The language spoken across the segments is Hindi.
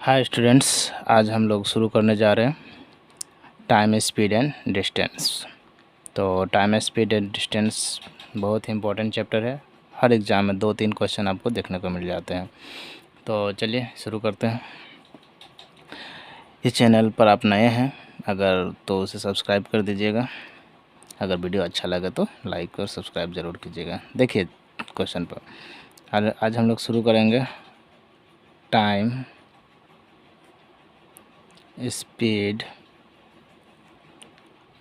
हाय स्टूडेंट्स, आज हम लोग शुरू करने जा रहे हैं टाइम, स्पीड एंड डिस्टेंस। तो टाइम, स्पीड एंड डिस्टेंस बहुत ही इम्पोर्टेंट चैप्टर है। हर एग्ज़ाम में 2-3 क्वेश्चन आपको देखने को मिल जाते हैं। तो चलिए शुरू करते हैं। इस चैनल पर आप नए हैं अगर तो उसे सब्सक्राइब कर दीजिएगा। अगर वीडियो अच्छा लगे तो लाइक और सब्सक्राइब ज़रूर कीजिएगा। देखिए क्वेश्चन पर आज हम लोग शुरू करेंगे टाइम, स्पीड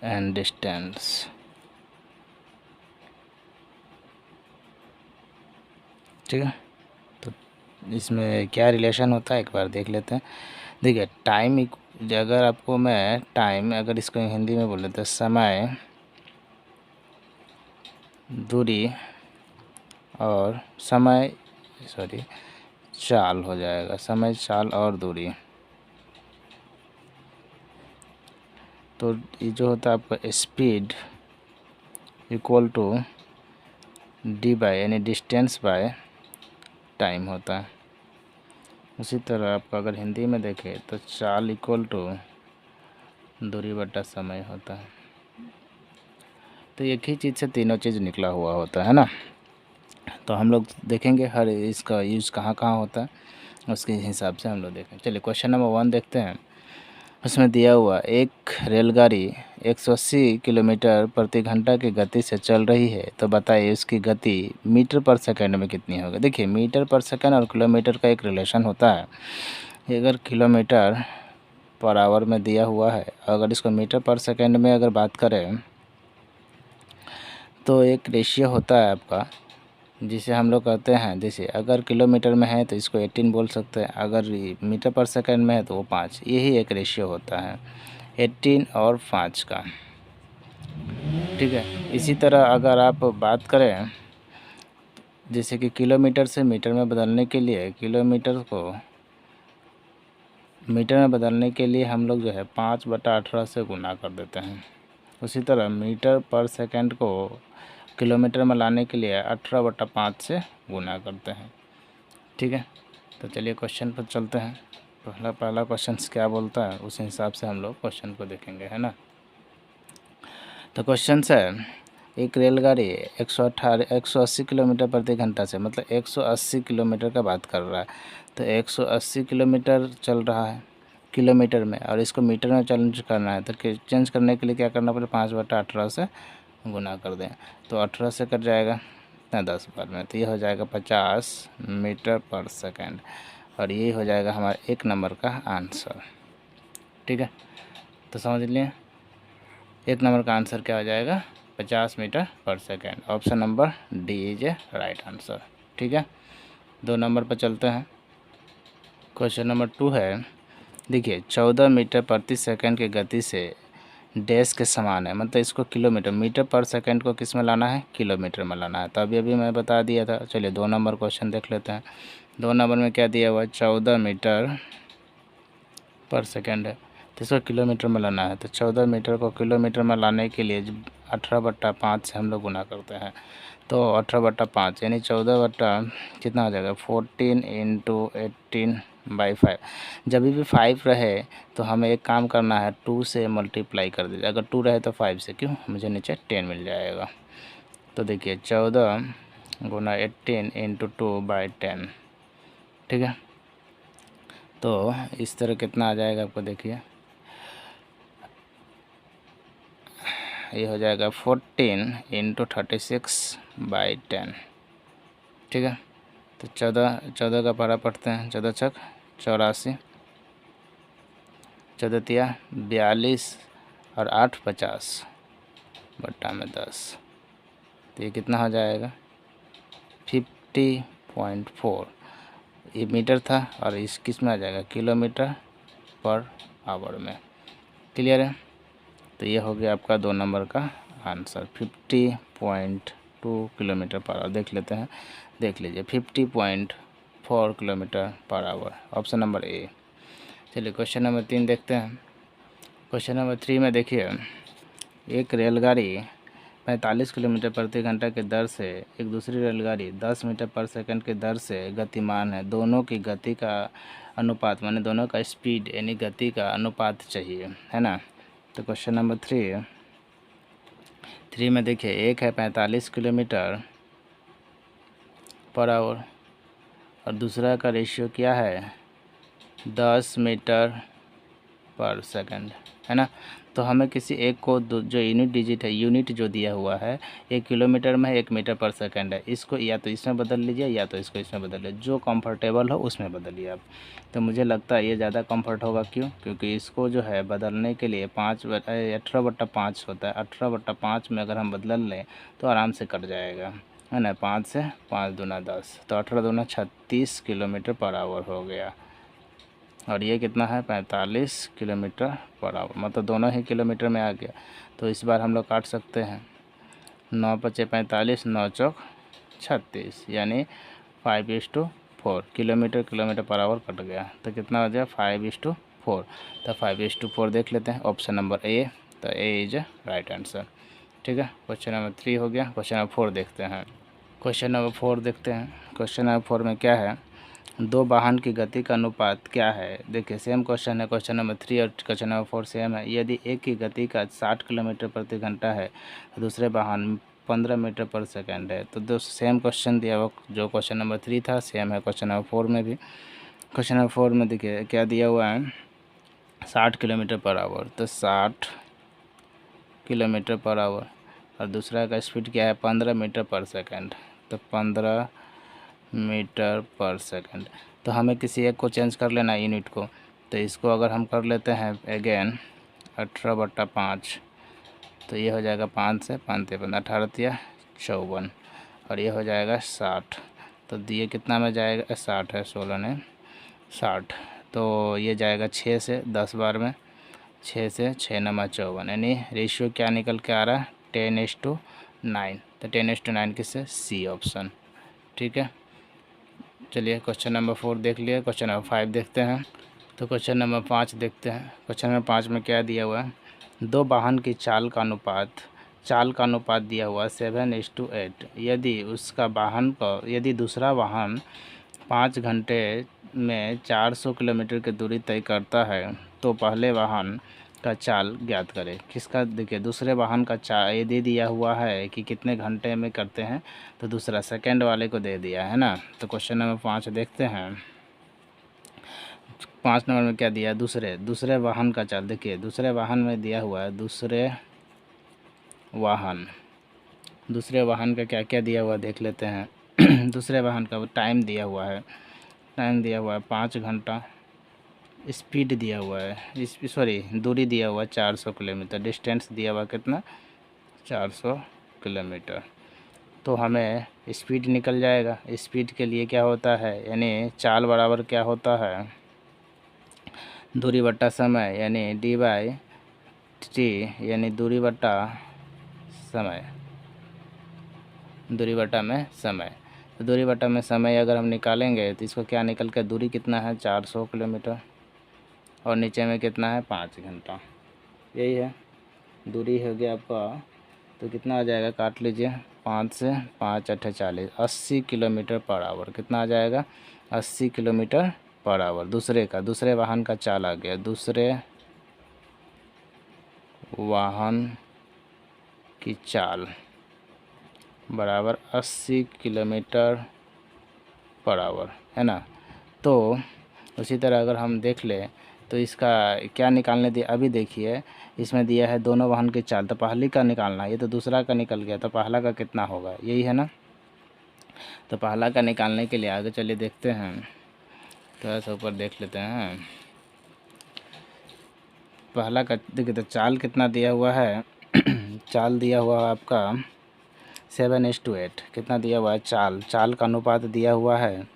एंड डिस्टेंस। ठीक है, तो इसमें क्या रिलेशन होता है एक बार देख लेते हैं। देखिए टाइम, अगर आपको मैं टाइम, अगर इसको हिंदी में बोले तो समय, दूरी और चाल हो जाएगा। समय, चाल और दूरी। तो ये जो होता है आपका speed equal to D by यानी डिस्टेंस बाय टाइम होता है। उसी तरह आपका अगर हिंदी में देखें तो चाल इक्वल टू दूरी बटा समय होता है। तो एक ही चीज़ से तीनों चीज़ निकला हुआ होता है ना। तो हम लोग देखेंगे हर इसका यूज़ कहाँ कहाँ होता है, उसके हिसाब से हम लोग देखें। चलिए क्वेश्चन नंबर 1 देखते हैं। उसमें दिया हुआ एक रेलगाड़ी 180 किलोमीटर प्रति घंटा की गति से चल रही है, तो बताइए उसकी गति मीटर पर सेकंड में कितनी होगी। देखिए मीटर पर सेकंड और किलोमीटर का एक रिलेशन होता है। अगर किलोमीटर पर आवर में दिया हुआ है, अगर इसको मीटर पर सेकंड में अगर बात करें तो एक रेशियो होता है आपका, जिसे हम लोग कहते हैं, जैसे अगर किलोमीटर में है तो इसको 18 बोल सकते हैं, अगर मीटर पर सेकंड में है तो वो 5। यही एक रेशियो होता है 18 और 5 का। ठीक है, इसी तरह अगर आप बात करें जैसे कि किलोमीटर से मीटर में बदलने के लिए, किलोमीटर को मीटर में बदलने के लिए हम लोग जो है 5/18 से गुना कर देते हैं। उसी तरह मीटर पर सेकंड को किलोमीटर में लाने के लिए 18/5 से गुना करते हैं। ठीक है, तो चलिए क्वेश्चन पर चलते हैं। पहला क्वेश्चन क्या बोलता है उस हिसाब से हम लोग क्वेश्चन को देखेंगे, है ना। तो क्वेश्चन है, एक रेलगाड़ी 180 किलोमीटर प्रति घंटा से, मतलब 180 किलोमीटर का बात कर रहा है। तो 180 किलोमीटर चल रहा है किलोमीटर में, और इसको मीटर में चेंज करना है। तो चेंज करने के लिए क्या करना पड़ेगा, 5/18 से गुना कर दें। तो 18 से कट जाएगा 10 बार में, तो ये हो जाएगा 50 मीटर पर सेकंड, और ये हो जाएगा हमारा 1 नंबर का आंसर। ठीक है, तो समझ लिए 1 नंबर का आंसर क्या हो जाएगा, 50 मीटर पर second. Option number D is a right answer. ठीक है, 2 नंबर पर चलते हैं। क्वेश्चन नंबर 2 है, देखिए 14 मीटर प्रति सेकंड की गति से डैश के समान है, मतलब इसको किलोमीटर, मीटर पर सेकंड को किस में लाना है, किलोमीटर में लाना है। तो अभी मैं बता दिया था। चलिए 2 नंबर क्वेश्चन देख लेते हैं। 2 नंबर में क्या दिया हुआ है, 14 मीटर पर सेकंड है, तो इसको किलोमीटर में लाना है। तो 14 मीटर को किलोमीटर में लाने के लिए 18/5 से हम लोग गुना करते हैं। तो 18/5 यानी 14 बट्टा कितना हो जाएगा, 14 इंटू 18/5। जब भी 5 रहे तो हमें एक काम करना है, 2 से मल्टीप्लाई कर दीजिए। अगर 2 रहे तो 5 से, क्यों, मुझे नीचे 10 मिल जाएगा। तो देखिए 14 गुना 18 इंटू 2/10। ठीक है, तो इस तरह कितना आ जाएगा आपको, देखिए ये हो जाएगा 14 इंटू 36/10। ठीक है, तो 14 का पारा पढ़ते हैं। 14 छक 84, 14 तिया 42 और 8 50 बट्टा में 10। तो ये कितना हो जाएगा, 50.4। ये मीटर था और इस किस में आ जाएगा, किलोमीटर पर आवर में। क्लियर है, तो ये हो गया आपका 2 नंबर का आंसर, 50.2 किलोमीटर पर आवर। देख लेते हैं, देख लीजिए 50.4 kilometre per our, option number A. चलिए क्वेश्चन नंबर 3 देखते हैं। क्वेश्चन नंबर 3 में देखिए, एक रेलगाड़ी 45 किलोमीटर प्रति घंटा की दर से एक दूसरी रेलगाड़ी 10 मीटर पर सेकंड की दर से गतिमान है। दोनों की गति का अनुपात माने दोनों का स्पीड यानी गति का अनुपात चाहिए, है ना। तो क्वेश्चन नंबर 3 में देखिए, एक है 45 किलोमीटर पर आवर और दूसरा का रेशियो क्या है 10 मीटर पर सेकंड, है ना। तो हमें किसी एक को जो यूनिट डिजिट है, यूनिट जो दिया हुआ है, 1 किलोमीटर में है, 1 मीटर पर सेकंड है, इसको या तो इसमें बदल लीजिए या तो इसको इसमें बदल लीजिए, जो कंफर्टेबल हो उसमें बदलिए आप। तो मुझे लगता है ये ज़्यादा कंफर्ट होगा, क्यों? क्योंकि इसको जो है बदलने के लिए 18/5 होता है, 18/5 में अगर हम बदल लें तो आराम से कट जाएगा, है ना। 5 से 5 दूना 10, तो 18 दूना 36 किलोमीटर पर आवर हो गया। और ये कितना है 45 किलोमीटर पर आवर, मतलब दोनों ही किलोमीटर में आ गया। तो इस बार हम लोग काट सकते हैं, 9 × 45, 9 चौक 36, यानी 5:4 किलोमीटर पर आवर कट गया। तो कितना हो जाए 5:4। तो 5:4 देख लेते हैं, ऑप्शन नंबर ए। तो ए इज राइट आंसर। ठीक है, क्वेश्चन नंबर 3 हो गया। क्वेश्चन नंबर 4 देखते हैं। क्वेश्चन नंबर 4 देखते हैं। क्वेश्चन नंबर 4 में क्या है, दो वाहन की गति का अनुपात क्या है। देखिए सेम क्वेश्चन है, क्वेश्चन नंबर 3 और क्वेश्चन नंबर 4 सेम है। यदि एक की गति का 60 किलोमीटर प्रति घंटा है तो दूसरे वाहन 15 मीटर पर सेकंड है। तो दो सेम क्वेश्चन दिया हुआ, जो क्वेश्चन नंबर 3 था सेम है क्वेश्चन नंबर 4 में भी। क्वेश्चन नंबर 4 में देखिए क्या दिया हुआ है 60 किलोमीटर पर आवर, तो 60 किलोमीटर पर आवर और दूसरा का स्पीड क्या है 15 मीटर पर सेकंड, तो 15 मीटर पर सेकंड। तो हमें किसी एक को चेंज कर लेना है यूनिट को। तो इसको अगर हम कर लेते हैं अगेन 18/5, तो ये हो जाएगा 5 से 5 × 15, 18 × 54 और ये हो जाएगा 60। तो ये कितना में जाएगा 60 है, 16 ने 60, तो ये जाएगा 6 से 10 बार में, 6 से 6 × 54, यानी रेशियो क्या निकल के आ रहा है 10:9। तो 10:9 किससे, सी ऑप्शन। ठीक है, चलिए क्वेश्चन नंबर 4 देख लिया। क्वेश्चन नंबर 5 देखते हैं। तो क्वेश्चन नंबर 5 देखते हैं। क्वेश्चन नंबर 5 में क्या दिया हुआ है, दो वाहन की चाल का अनुपात दिया हुआ 7:8। यदि दूसरा वाहन 5 घंटे में 400 किलोमीटर की दूरी तय करता है तो पहले वाहन का चाल ज्ञात करें। किसका, देखिए दूसरे वाहन का चाल ये दे दिया हुआ है कि कितने घंटे में करते हैं, तो दूसरा सेकंड वाले को दे दिया है ना। तो क्वेश्चन नंबर 5 देखते हैं। 5 नंबर में क्या दिया, दूसरे वाहन का चाल। देखिए दूसरे वाहन में दिया हुआ है दूसरे वाहन का क्या क्या दिया हुआ देख लेते हैं। दूसरे वाहन का टाइम दिया हुआ है 5 घंटा, स्पीड दिया हुआ है दूरी दिया हुआ है 400 किलोमीटर, डिस्टेंस दिया हुआ कितना 400 किलोमीटर। तो हमें स्पीड निकल जाएगा। स्पीड के लिए क्या होता है, यानी चाल बराबर क्या होता है दूरी बट्टा समय, यानी d/t, यानी दूरी बट्टा समय। तो दूरी बट्टा में समय अगर हम निकालेंगे तो इसको क्या निकल कर, दूरी कितना है 400 किलोमीटर और नीचे में कितना है 5 घंटा, यही है दूरी हो गया आपका। तो कितना आ जाएगा, काट लीजिए, 5 से 5 × 8 = 40, 80 किलोमीटर पर आवर। कितना आ जाएगा 80 किलोमीटर पर आवर। दूसरे वाहन का चाल आ गया, दूसरे वाहन की चाल बराबर 80 किलोमीटर पर आवर, है ना। तो उसी तरह अगर हम देख लें तो इसका क्या निकालने दिया, अभी देखिए इसमें दिया है दोनों वाहन की चाल, तो पहली का निकालना है, ये तो दूसरा का निकल गया, तो पहला का कितना होगा, यही है ना। तो पहला का निकालने के लिए आगे चलिए देखते हैं, थोड़ा सा ऊपर देख लेते हैं। पहला का देखिए, तो चाल कितना दिया हुआ है चाल दिया हुआ है आपका 7:8। कितना दिया हुआ है, चाल का अनुपात दिया हुआ है,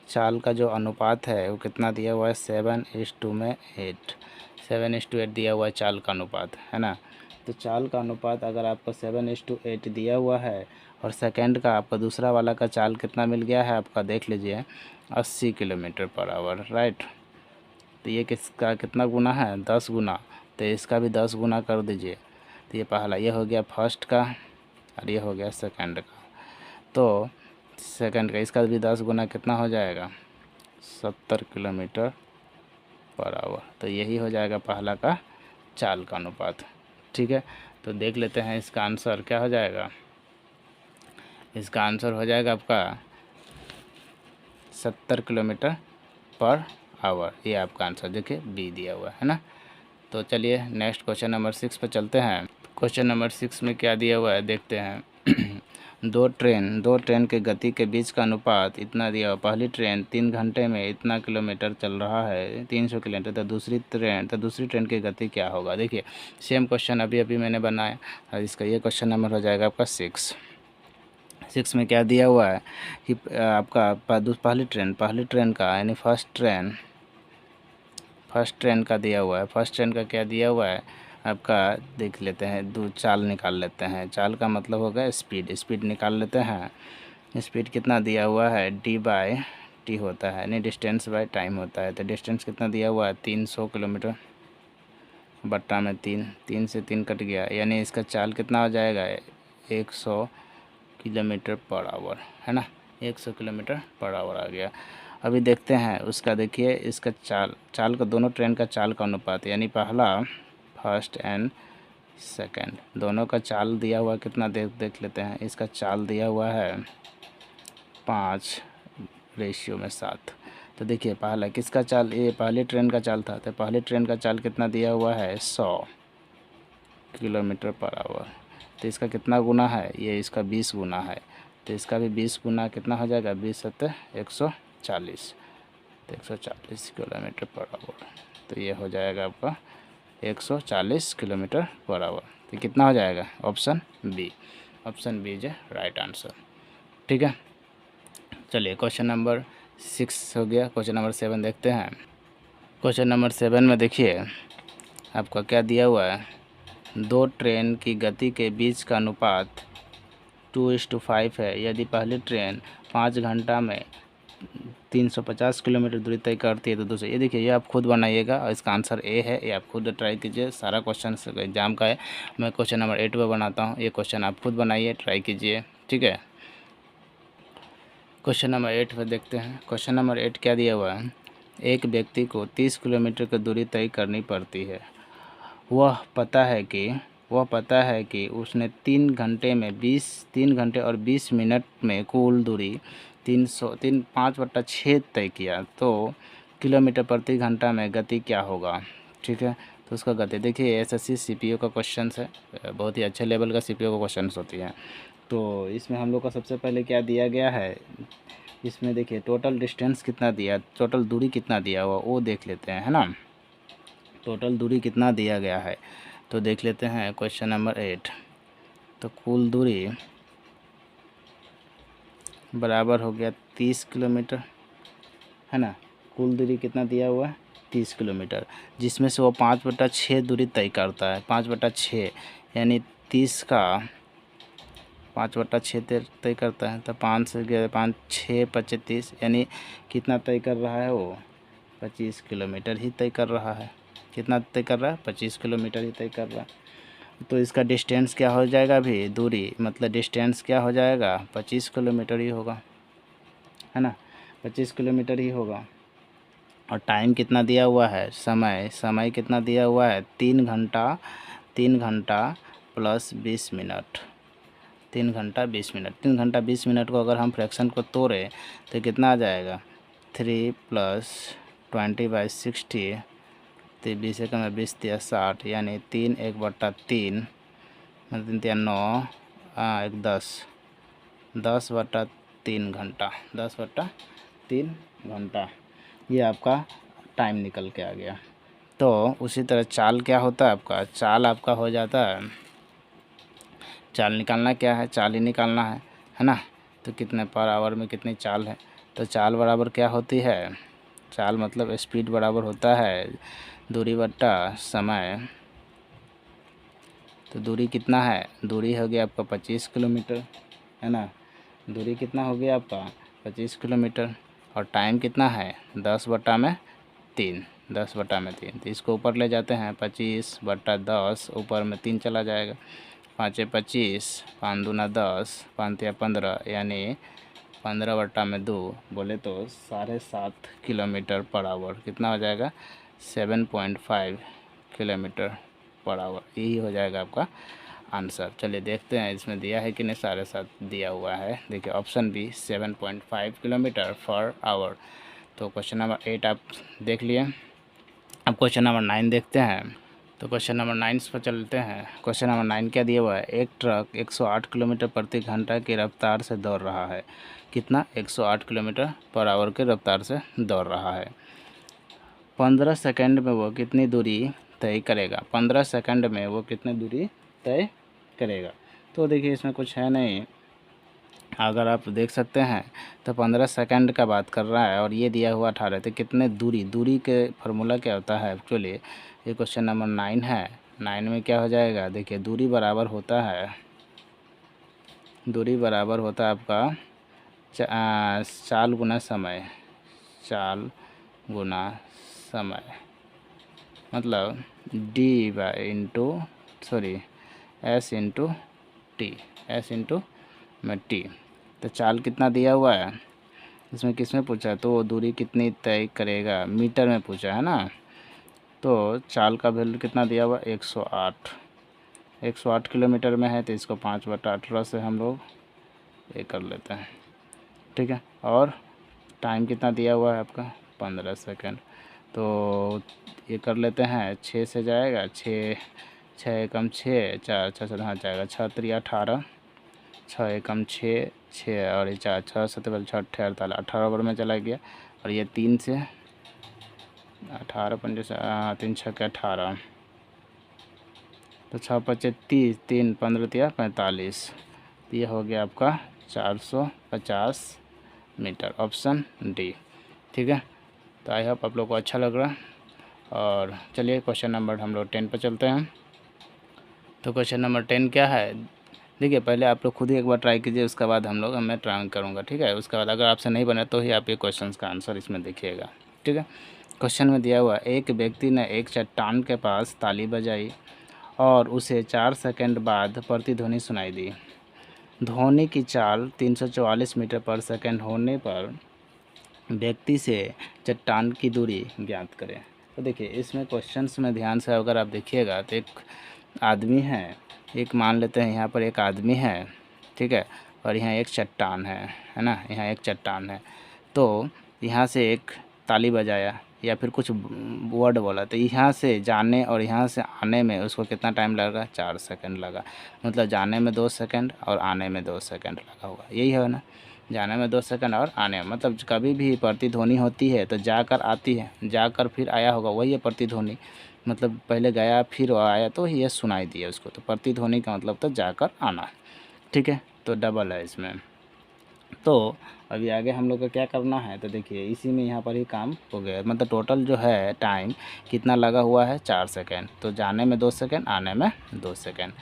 चाल का जो अनुपात है वो कितना दिया हुआ है 7:8। 7:8 दिया हुआ है चाल का अनुपात, है ना। तो चाल का अनुपात अगर आपका 7:8 दिया हुआ है और सेकंड का आपका दूसरा वाला का चाल कितना मिल गया है आपका, देख लीजिए 80 किलोमीटर पर आवर, राइट। तो ये किसका कितना गुना है 10 गुना, तो इसका भी 10 गुना कर दीजिए। तो ये पहला, ये हो गया फर्स्ट का और ये हो गया सेकंड का। तो सेकंड का इसका भी 10 गुना कितना हो जाएगा 70 किलोमीटर पर आवर। तो यही हो जाएगा पहला का चाल का अनुपात। ठीक है, तो देख लेते हैं इसका आंसर क्या हो जाएगा। इसका आंसर हो जाएगा आपका 70 किलोमीटर पर आवर। ये आपका आंसर देखिए बी दिया हुआ है ना। तो चलिए नेक्स्ट क्वेश्चन नंबर 6 पर चलते हैं। क्वेश्चन नंबर 6 में क्या दिया हुआ है देखते हैं। दो ट्रेन के गति के बीच का अनुपात इतना दिया हुआ। पहली ट्रेन 3 घंटे में इतना किलोमीटर चल रहा है, 300 किलोमीटर। तो दूसरी ट्रेन की गति क्या होगा। देखिए सेम क्वेश्चन अभी मैंने बनाया और इसका ये क्वेश्चन नंबर हो जाएगा आपका 6 में क्या दिया हुआ है कि आपका पहली ट्रेन का यानी फर्स्ट ट्रेन का दिया हुआ है। फर्स्ट ट्रेन का क्या दिया हुआ है आपका, देख लेते हैं, दो चाल निकाल लेते हैं। चाल का मतलब होगा स्पीड निकाल लेते हैं। स्पीड कितना दिया हुआ है, d/t होता है, यानी डिस्टेंस बाय टाइम होता है। तो डिस्टेंस कितना दिया हुआ है 300 किलोमीटर बट्टा में 3 से 3 कट गया, यानी इसका चाल कितना हो जाएगा 100 किलोमीटर पर आवर, है ना। 100 किलोमीटर पर आवर आ गया। अभी देखते हैं उसका, देखिए इसका चाल का, दोनों ट्रेन का चाल का अनुपात, यानी पहला फर्स्ट एंड सेकंड दोनों का चाल दिया हुआ कितना देख लेते हैं। इसका चाल दिया हुआ है 5:7। तो देखिए पहला किसका चाल, ये पहली ट्रेन का चाल था। तो पहली ट्रेन का चाल कितना दिया हुआ है 100 किलोमीटर पर आवर। तो इसका कितना गुना है, ये इसका 20 गुना है। तो इसका भी 20 गुना कितना हो जाएगा, 20 × 140। तो 140 किलोमीटर पर आवर। तो ये हो जाएगा आपका 140 किलोमीटर पर आवर। तो कितना हो जाएगा, option B is right answer. ठीक है, चलिए क्वेश्चन नंबर 6 हो गया। क्वेश्चन नंबर 7 देखते हैं। क्वेश्चन नंबर 7 में देखिए आपका क्या दिया हुआ है, दो ट्रेन की गति के बीच का अनुपात 2:5 है। यदि पहली ट्रेन 5 घंटा में 350 किलोमीटर दूरी तय करती है तो दूसरी, ये देखिए ये आप खुद बनाइएगा और इसका आंसर ए है। ये आप खुद ट्राई कीजिए, सारा क्वेश्चन एग्जाम का है। मैं क्वेश्चन नंबर 8 पे बनाता हूँ, ये क्वेश्चन आप खुद बनाइए, ट्राई कीजिए। ठीक है, क्वेश्चन नंबर 8 पे देखते हैं। क्वेश्चन नंबर 8 क्या दिया हुआ है, एक व्यक्ति को 30 किलोमीटर की दूरी तय करनी पड़ती है। वह पता है कि उसने 3 घंटे और 20 मिनट में कुल दूरी 5/6 तय किया। तो किलोमीटर प्रति घंटा में गति क्या होगा। ठीक है, तो उसका गति देखिए एसएससी सीपीओ का क्वेश्चन है, बहुत ही अच्छे लेवल का सीपीओ का क्वेश्चन होती है। तो इसमें हम लोग का सबसे पहले क्या दिया गया है, इसमें देखिए टोटल डिस्टेंस कितना दिया, टोटल दूरी कितना दिया हुआ वो देख लेते हैं, है ना। टोटल दूरी कितना दिया गया है तो देख लेते हैं क्वेश्चन नंबर 8। तो कुल दूरी बराबर हो गया 30 किलोमीटर, है ना। कुल दूरी कितना दिया हुआ है 30 किलोमीटर, जिसमें से वो 5/6 दूरी तय करता है। 5/6 यानी 30 का 5/6 तय करता है। तो 5 से गया 5 6 25, यानी कितना तय कर रहा है वो 25 किलोमीटर ही तय कर रहा है। कितना तय कर रहा है 25 किलोमीटर ही तय कर रहा है। तो इसका डिस्टेंस क्या हो जाएगा, भी दूरी मतलब डिस्टेंस क्या हो जाएगा 25 किलोमीटर ही होगा, है ना। 25 किलोमीटर ही होगा। और टाइम कितना दिया हुआ है, समय कितना दिया हुआ है 3 घंटा प्लस 20 मिनट। 3 घंटा 20 मिनट, 3 घंटा 20 मिनट को अगर हम फ्रैक्शन को तोड़े तो कितना आ जाएगा 3 + 20/60। तो 20 × 20 = 60, यानी 3 1/3 मतलब 3 9 1 10/3 घंटा, 10/3 घंटा। ये आपका टाइम निकल के आ गया। तो उसी तरह चाल क्या होता है आपका, चाल आपका हो जाता है, चाल निकालना क्या है, चाल ही निकालना है ना। तो कितने पर आवर में कितनी चाल है, तो चाल बराबर क्या होती है, चाल मतलब स्पीड बराबर होता है दूरी बट्टा समय। तो दूरी कितना है, दूरी हो गया आपका 25 किलोमीटर, है ना। दूरी कितना हो गया आपका 25 किलोमीटर। और टाइम कितना है 10/3, 10/3। तो इसको ऊपर ले जाते हैं 25/10, ऊपर में 3 चला जाएगा। 5 × 25, 5 × 2 = 10, 5 × 3 = 15, यानी 15/2 बोले तो 7.5 किलोमीटर पर आवर। कितना हो जाएगा? 7.5 किलोमीटर पर आवर। यही हो जाएगा आपका आंसर। चलिए देखते हैं इसमें दिया है कि नहीं। 7.5 दिया हुआ है। देखिए option B 7.5 kilometre per hour. तो क्वेश्चन नंबर 8 आप देख लिए। अब क्वेश्चन नंबर 9 देखते हैं। तो क्वेश्चन नंबर 9 पर चलते हैं। क्वेश्चन नंबर 9 क्या दिया हुआ है? एक ट्रक 108 किलोमीटर प्रति घंटा की रफ्तार से दौड़ रहा है। कितना? 108 किलोमीटर पर आवर की रफ्तार से दौड़ रहा है। 15 सेकंड में वो कितनी दूरी तय करेगा? 15 सेकंड में वो कितनी दूरी तय करेगा? तो देखिए इसमें कुछ है नहीं, अगर आप देख सकते हैं तो 15 सेकंड का बात कर रहा है और ये दिया हुआ 18। तो कितने दूरी के फार्मूला क्या होता है एक्चुअली? ये क्वेश्चन नंबर 9 है। 9 में क्या हो जाएगा? देखिए दूरी बराबर होता है आपका चाल गुना समय। चाल गुना समय मतलब D by into S into T. तो चाल कितना दिया हुआ है इसमें, किसमें पूछा है? तो वो दूरी कितनी तय करेगा, मीटर में पूछा है ना। तो चाल का वैल्यू कितना दिया हुआ? 108 किलोमीटर में है। तो इसको 5/18 से हम लोग ये कर लेते हैं, ठीक है। और टाइम कितना दिया हुआ है आपका? 15 सेकंड। तो ये कर लेते हैं, 6 से जाएगा, 6 एकम 6, 4 6 से हाँ जाएगा, 6 3 18, 6 एकम 6 6 और ये 4 6 7 6 48 18 ओवर में चला गया। और ये 3 से 18 5 3 6 के 18, तो 6 5 30, 3 15 45। ये हो गया आपका 450 मीटर। ऑप्शन डी, ठीक है। तो आई होप आप लोग को अच्छा लग रहा है। और चलिए क्वेश्चन नंबर हम लोग 10 पर चलते हैं। तो क्वेश्चन नंबर 10 क्या है? देखिए पहले आप लोग खुद ही एक बार ट्राई कीजिए, उसके बाद मैं ट्राई करूँगा, ठीक है। उसके बाद अगर आपसे नहीं बने तो ही आप ये क्वेश्चन का आंसर इसमें देखिएगा, ठीक है। क्वेश्चन में दिया हुआ, एक व्यक्ति ने एक चट्टान के पास ताली बजाई और उसे 4 सेकंड बाद प्रतिध्वनि सुनाई दी। ध्वनि की चाल 344 मीटर पर सेकंड होने पर व्यक्ति से चट्टान की दूरी ज्ञात करें। तो देखिए इसमें क्वेश्चंस में ध्यान से अगर आप देखिएगा तो एक आदमी है, एक मान लेते हैं यहाँ पर एक आदमी है, ठीक है, और यहाँ एक चट्टान है ना, यहाँ एक चट्टान है। तो यहाँ से एक ताली बजाया या फिर कुछ वर्ड बोला, तो यहाँ से जाने और यहाँ से आने में उसको कितना टाइम लगा? 4 सेकंड लगा। मतलब जाने में 2 सेकंड और आने में 2 सेकंड लगा हुआ, यही है ना। जाने में 2 सेकंड और आने में, मतलब कभी भी प्रतिध्वनि होती है तो जाकर आती है, जाकर फिर आया होगा, वही है प्रतिध्वनि। मतलब पहले गया फिर आया तो ये सुनाई दिया उसको। तो प्रतिध्वनि का मतलब तो जाकर आना, ठीक है। तो डबल है इसमें। तो अभी आगे हम लोग को क्या करना है? तो देखिए इसी में यहाँ पर ही काम हो गया। मतलब टोटल जो है टाइम कितना लगा हुआ है? 4 सेकंड। तो जाने में 2 सेकंड, आने में 2 सेकंड।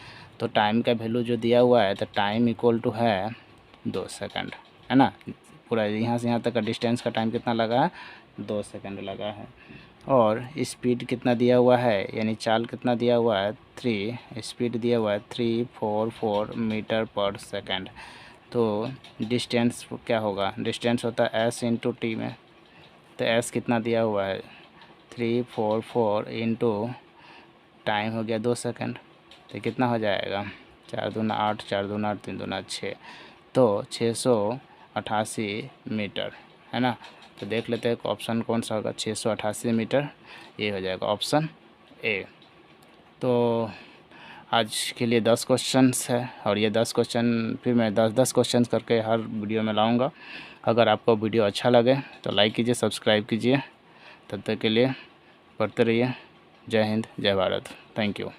तो टाइम का वैल्यू जो दिया हुआ है, तो टाइम इक्वल टू है 2 सेकंड, है ना। पूरा यहाँ से यहाँ तक का डिस्टेंस का टाइम कितना लगा है? 2 सेकंड लगा है। और स्पीड कितना दिया हुआ है, यानी चाल कितना दिया हुआ है? 3, स्पीड दिया हुआ है 344 मीटर पर सेकंड। तो डिस्टेंस क्या होगा? डिस्टेंस होता है एस इंटू टी में। तो एस कितना दिया हुआ है? 344 इंटू टाइम हो गया 2 सेकंड। तो कितना हो जाएगा? 4 दूना 8, 4 दूना 8, 3 दूना 6, तो 688 मीटर, है ना। तो देख लेते हैं ऑप्शन कौन सा होगा। 688 मीटर, ये हो जाएगा ऑप्शन ए। तो आज के लिए 10 क्वेश्चंस है और ये 10 क्वेश्चन फिर मैं 10 क्वेश्चंस करके हर वीडियो में लाऊंगा। अगर आपको वीडियो अच्छा लगे तो लाइक कीजिए, सब्सक्राइब कीजिए। तब तक के लिए पढ़ते रहिए। जय हिंद, जय भारत। Thank you.